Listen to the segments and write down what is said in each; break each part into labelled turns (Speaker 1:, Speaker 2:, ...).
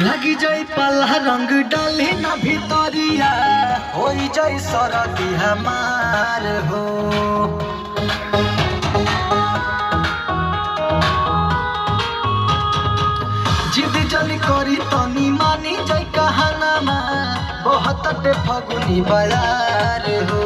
Speaker 1: लगी जाई पाला रंग डाली ना भितरिया हो जाई सरदी हमार हो। जिद जली करी तनी मानी जाई कहाना बहुत फगुनी बयार हो।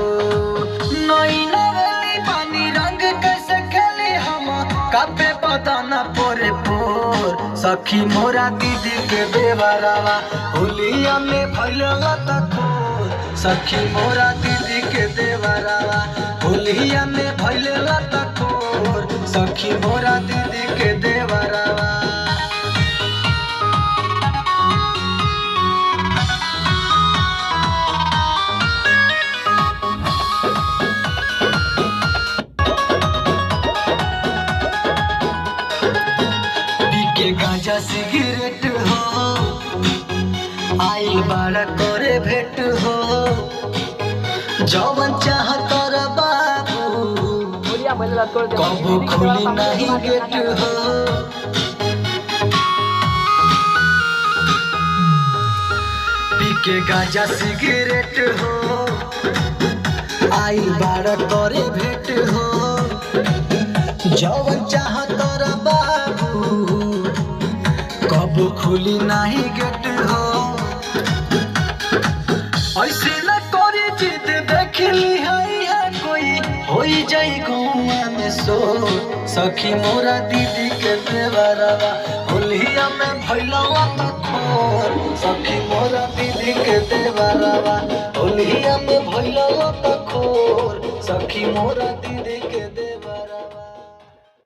Speaker 1: नई नवेली पानी रंग कैसे खेली हम कापे बदना पोरे पोर। सखी मोरा दीदी के देवरावा होलिया में भइलवा तकोर। सखी मोरा दीदी के देवरावा होलिया में भइलवा तकोर। सखी मोरा दीदी के देवरावा गांजा सिगरेट हो आइल बाड़ा करे भेट हो। जवन चाह कर बाबू कबू खुली नहीं गेट हो। पी के गांजा सिगरेट हो आइल बाड़ा करे भेट हो। जवन चाह कर बाबू कब खुली नहीं गेट हो। ऐसे न करी जिद देखली है कोई होई जाई गौआ में सो। सखी मोरा दीदी के देवरावा होलिया में भइलवा तकोर। सखी मोरा दीदी के देवरावा होलिया में भइलवा तकोर। सखी मोरा दीदी के